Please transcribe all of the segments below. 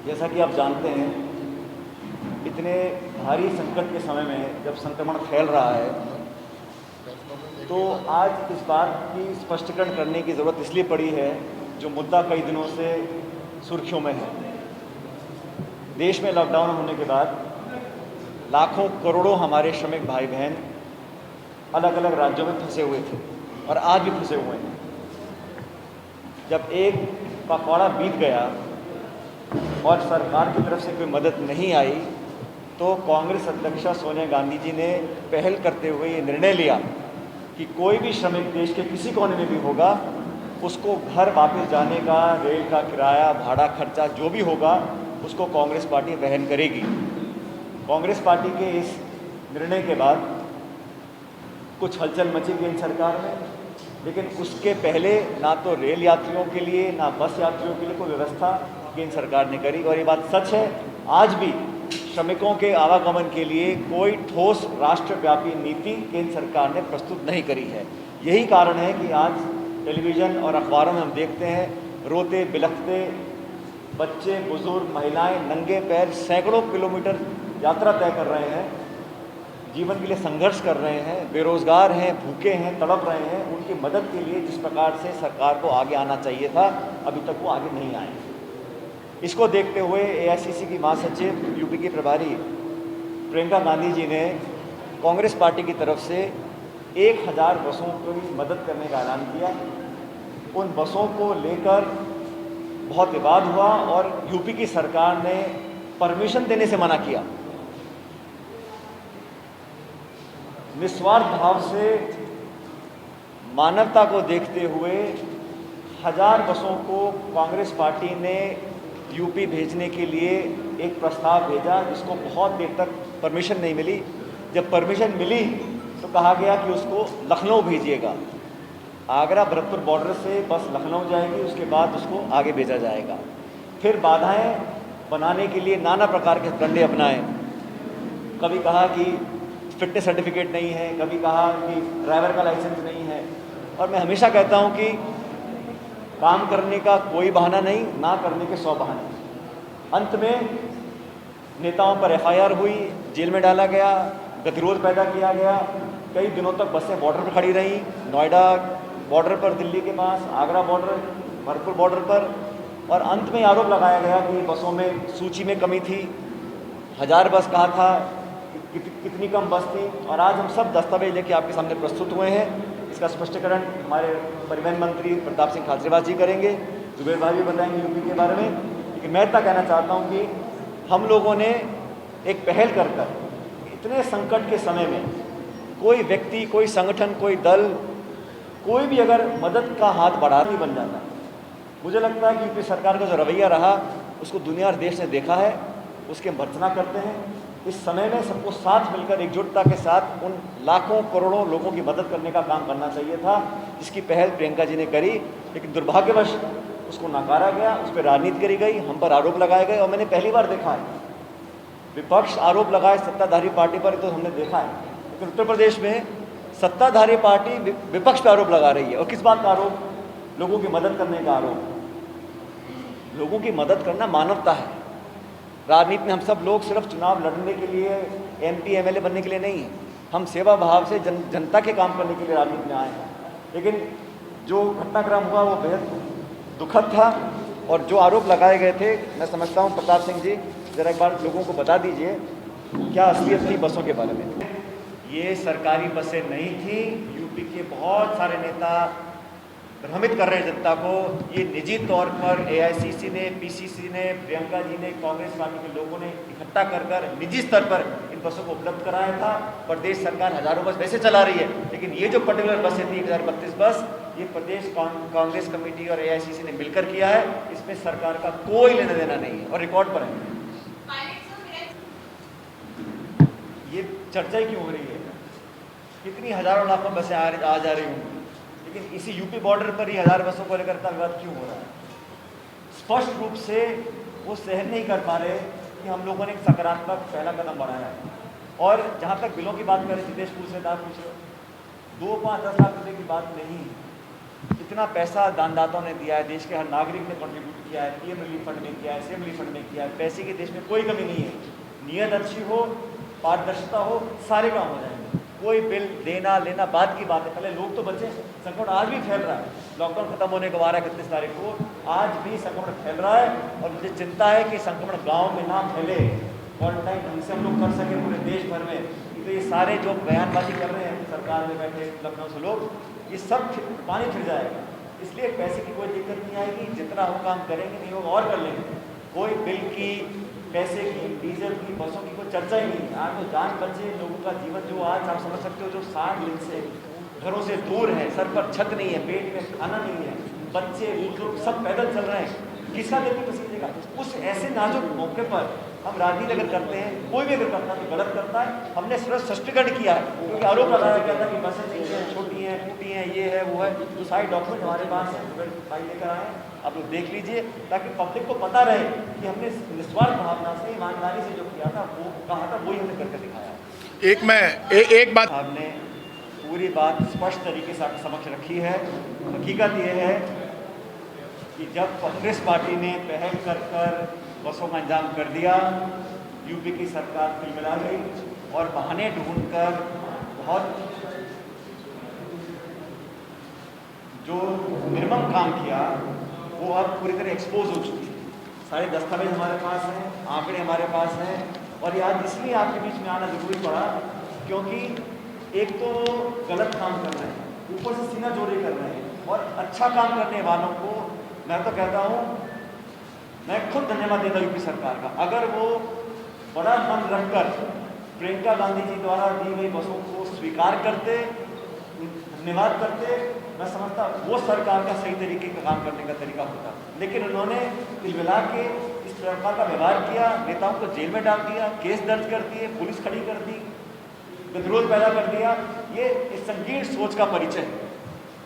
जैसा कि आप जानते हैं, इतने भारी संकट के समय में जब संक्रमण फैल रहा है, तो आज इस बात की स्पष्टीकरण करने की ज़रूरत इसलिए पड़ी है, जो मुद्दा कई दिनों से सुर्खियों में है। देश में लॉकडाउन होने के बाद लाखों करोड़ों हमारे श्रमिक भाई बहन अलग अलग राज्यों में फंसे हुए थे और आज भी फंसे हुए हैं। जब एक पखवाड़ा बीत गया और सरकार की तरफ से कोई मदद नहीं आई, तो कांग्रेस अध्यक्षा सोनिया गांधी जी ने पहल करते हुए ये निर्णय लिया कि कोई भी श्रमिक देश के किसी कोने में भी होगा, उसको घर वापस जाने का, रेल का किराया, भाड़ा खर्चा जो भी होगा, उसको कांग्रेस पार्टी वहन करेगी। कांग्रेस पार्टी के इस निर्णय के बाद कुछ हलचल मची केंद्र सरकार में, लेकिन उसके पहले ना तो रेल यात्रियों के लिए ना बस यात्रियों के लिए कोई व्यवस्था केंद्र सरकार ने करी। और ये बात सच है, आज भी श्रमिकों के आवागमन के लिए कोई ठोस राष्ट्रव्यापी नीति केंद्र सरकार ने प्रस्तुत नहीं करी है। यही कारण है कि आज टेलीविज़न और अखबारों में हम देखते हैं, रोते बिलखते बच्चे, बुजुर्ग, महिलाएं नंगे पैर सैकड़ों किलोमीटर यात्रा तय कर रहे हैं, जीवन के लिए संघर्ष कर रहे हैं, बेरोजगार हैं, भूखे हैं, तड़प रहे हैं। उनकी मदद के लिए जिस प्रकार से सरकार को आगे आना चाहिए था, अभी तक वो आगे नहीं आए। इसको देखते हुए एआईसीसी की महासचिव यूपी की प्रभारी प्रियंका गांधी जी ने कांग्रेस पार्टी की तरफ से 1000 बसों की मदद करने का ऐलान किया। उन बसों को लेकर बहुत विवाद हुआ और यूपी की सरकार ने परमिशन देने से मना किया। निस्वार्थ भाव से मानवता को देखते हुए 1000 बसों को कांग्रेस पार्टी ने यूपी भेजने के लिए एक प्रस्ताव भेजा, जिसको बहुत देर तक परमिशन नहीं मिली। जब परमिशन मिली तो कहा गया कि उसको लखनऊ भेजिएगा। आगरा भरतपुर बॉर्डर से बस लखनऊ जाएगी, उसके बाद उसको आगे भेजा जाएगा। फिर बाधाएं बनाने के लिए नाना प्रकार के डंडे अपनाए। कभी कहा कि फिटनेस सर्टिफिकेट नहीं है, कभी कहा कि ड्राइवर का लाइसेंस नहीं है। और मैं हमेशा कहता हूं कि काम करने का कोई बहाना नहीं, ना करने के 100 बहाने। अंत में नेताओं पर एफआईआर हुई, जेल में डाला गया, गतिरोध पैदा किया गया। कई दिनों तक बसें बॉर्डर पर खड़ी रहीं, नोएडा बॉर्डर पर, दिल्ली के पास, आगरा बॉर्डर, भरतपुर बॉर्डर पर। और अंत में आरोप लगाया गया कि बसों में सूची में कमी थी, 1000 बस कहा था, कितनी कम बस थी। और आज हम सब दस्तावेज लेके आपके सामने प्रस्तुत हुए हैं। इसका स्पष्टीकरण हमारे परिवहन मंत्री प्रताप सिंह खाचरियावास जी करेंगे, जुबेर भाई भी बताएंगे यूपी के बारे में। लेकिन मैं इतना कहना चाहता हूँ कि हम लोगों ने एक पहल कर इतने संकट के समय में कोई व्यक्ति, कोई संगठन, कोई दल, कोई भी अगर मदद का हाथ बढ़ा नहीं बन जाता। मुझे लगता है कि यूपी सरकार का जो रवैया रहा, उसको दुनिया और देश ने देखा है, उसके भर्त्सना करते हैं। इस समय में सबको साथ मिलकर एकजुटता के साथ उन लाखों करोड़ों लोगों की मदद करने का काम करना चाहिए था, जिसकी पहल प्रियंका जी ने करी। लेकिन दुर्भाग्यवश उसको नकारा गया, उस पर राजनीति करी गई, हम पर आरोप लगाए गए। और मैंने पहली बार देखा है विपक्ष आरोप लगाए सत्ताधारी पार्टी पर, तो हमने देखा है। लेकिन उत्तर प्रदेश में सत्ताधारी पार्टी विपक्ष पर आरोप लगा रही है। और किस बात का आरोप? लोगों की मदद करने का आरोप। लोगों की मदद करना मानवता है। राजनीति में हम सब लोग सिर्फ चुनाव लड़ने के लिए, एमपी एमएलए बनने के लिए नहीं है। हम सेवा भाव से जनता के काम करने के लिए राजनीति में आए हैं। लेकिन जो घटनाक्रम हुआ वो बेहद दुखद था। और जो आरोप लगाए गए थे, मैं समझता हूँ प्रताप सिंह जी ज़रा एक बार लोगों को बता दीजिए क्या असलियत थी बसों के बारे में। ये सरकारी बसें नहीं थी। यूपी के बहुत सारे नेता भ्रमित कर रहे हैं जनता को। ये निजी तौर पर एआईसीसी ने, पीसीसी ने, प्रियंका जी ने, कांग्रेस पार्टी के लोगों ने इकट्ठा कर निजी स्तर पर इन बसों को उपलब्ध कराया था। प्रदेश सरकार हजारों बस वैसे चला रही है, लेकिन ये जो पर्टिकुलर बसें थी 1032 बस, ये प्रदेश कांग्रेस कमेटी और एआईसीसी ने मिलकर किया है। इसमें सरकार का कोई लेना देना नहीं है और रिकॉर्ड पर है। ये चर्चा ही क्यों हो रही है? कितनी हजारों लाखों बसें आ जा रही होंगी, लेकिन इसी यूपी बॉर्डर पर ही 1000 बसों को लेकर विवाद क्यों हो रहा है? स्पष्ट रूप से वो सहन नहीं कर पा रहे कि हम लोगों ने एक सकारात्मक पहला कदम बढ़ाया है। और जहाँ तक बिलों की बात करें, जितेश पूछ रहे थे, आप पूछ रहे हो, 2, 5, 10 लाख रुपये की बात नहीं है। इतना पैसा दानदाताओं ने दिया है, देश के हर नागरिक ने कंट्रीब्यूट किया है, पीएम रिलीफ फंड में किया है, सीएम रिलीफ फंड में किया है। पैसे की देश में कोई कमी नहीं है, नीयत अच्छी हो, पारदर्शिता हो, सारे काम हो जाएंगे। कोई बिल देना लेना बाद की बात है, पहले लोग तो बचे। संकट आज भी फैल रहा है, लॉकडाउन खत्म होने को 31 तारीख को आज भी संक्रमण फैल रहा है और मुझे चिंता है कि संक्रमण गाँव में ना फैले, क्वारंटाइन ढंग से हम लोग कर सके पूरे देश भर में। तो ये सारे जो बयानबाजी कर रहे हैं सरकार में बैठे लखनऊ से लोग, ये सब पानी फिर जाएगा। इसलिए पैसे की कोई दिक्कत नहीं आएगी, जितना हो काम करेंगे, नहीं होगा और कर लेंगे। कोई बिल की, पैसे की, डीजल की, बसों की कोई चर्चा ही नहीं। आज तो जान बचे, लोगों का जीवन जो आज आप समझ सकते हो, जो 60 दिन से घरों से दूर है, सर पर छत नहीं है, पेट में खाना नहीं है, बच्चे बुजुर्ग सब पैदल चल रहे हैं, किसका दिल नहीं पसीजेगा। उस ऐसे नाजुक मौके पर हम राजनीति अगर करते हैं, कोई भी अगर करता है तो गलत करता है। हमने सिर्फ स्पष्टीकरण किया है, क्योंकि आरोप लगाया गया था कि बसें नहीं हैं, छोटी हैं, टूटी हैं, ये है वो है। तो सारे डॉक्यूमेंट हमारे पास हैं, फाइल लेकर आए, आप लोग देख लीजिए, ताकि पब्लिक को पता रहे कि हमने निस्वार्थ भावना से, ईमानदारी से जो किया था, वो कहा था, वही हमने करके दिखाया। एक बात आपने पूरी बात स्पष्ट तरीके से आपके समक्ष रखी है। हकीकत ये है कि जब कांग्रेस पार्टी ने पहल कर बसों का इंतजाम कर दिया, यूपी की सरकार तिलमिला गई और बहाने ढूंढकर बहुत जो निर्मम काम किया वो अब पूरी तरह एक्सपोज हो चुकी है। सारे दस्तावेज हमारे पास हैं, आंकड़े हमारे पास हैं, और ये आज इसलिए आपके बीच में आना जरूरी पड़ा क्योंकि एक तो गलत काम कर रहे हैं, ऊपर से सीना चोरी कर रहे हैं, और अच्छा काम करने वालों को मैं तो कहता हूँ, मैं खुद धन्यवाद देता यूपी सरकार का। अगर वो बड़ा मन रखकर प्रियंका गांधी जी द्वारा दी गई बसों को स्वीकार करते, धन्यवाद करते, मैं समझता वो सरकार का सही तरीके का काम करने का तरीका होता। लेकिन उन्होंने तिलमिला के इस प्रकार का व्यवहार किया, नेताओं को जेल में डाल दिया, केस दर्ज कर दिए, पुलिस खड़ी कर दी, गतिरोध पैदा कर दिया। ये संकीर्ण सोच का परिचय है।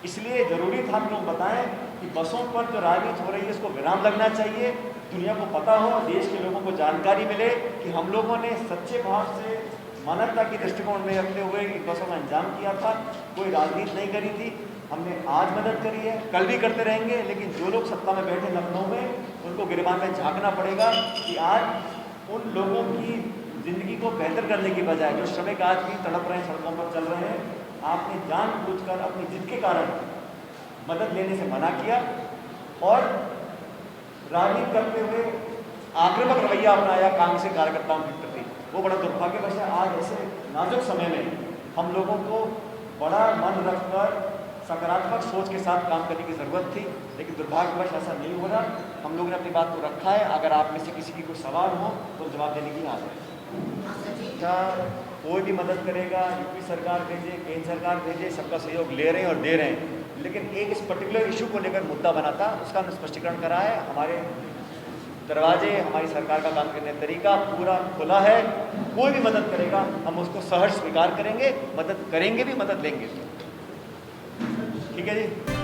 इसलिए जरूरी था हम लोग बताएं कि बसों पर जो राजनीति हो रही है इसको विराम लगना चाहिए, दुनिया को पता हो, देश के लोगों को जानकारी मिले कि हम लोगों ने सच्चे भाव से मानवता की दृष्टिकोण में रखते हुए इन बसों का इंतजाम किया था, कोई राजनीति नहीं करी थी। हमने आज मदद करी है, कल भी करते रहेंगे, लेकिन जो लोग सत्ता में बैठे लखनऊ में उनको गिरबान में झांकना पड़ेगा कि आज उन लोगों की जिंदगी को बेहतर करने की बजाय जो श्रमिक आज भी तड़प रहे हैं, सड़कों पर चल रहे हैं, आपने जानबूझकर अपनी जिद के कारण मदद लेने से मना किया और राजनीति करते हुए आक्रामक रवैया अपनाया कांग्रेस के कार्यकर्ताओं के प्रति। वो बड़ा दुर्भाग्यवश है। आज ऐसे नाजुक समय में हम लोगों को बड़ा मन रखकर सकारात्मक सोच के साथ काम करने की ज़रूरत थी, लेकिन दुर्भाग्यवश ऐसा नहीं हो रहा। हम लोगों ने अपनी बात को रखा है। अगर आप में से किसी की कोई सवाल हो तो जवाब देने की हाजिर है। क्या कोई भी मदद करेगा, यूपी सरकार भेजे, केंद्र सरकार भेजे, सबका सहयोग ले रहे हैं और दे रहे हैं। लेकिन एक इस पर्टिकुलर इशू को लेकर मुद्दा बना था, उसका हमने स्पष्टीकरण करा है। हमारे दरवाजे, हमारी सरकार का काम करने का तरीका पूरा खुला है। कोई भी मदद करेगा हम उसको सहर्ष स्वीकार करेंगे, मदद करेंगे भी, मदद लेंगे। ठीक है जी।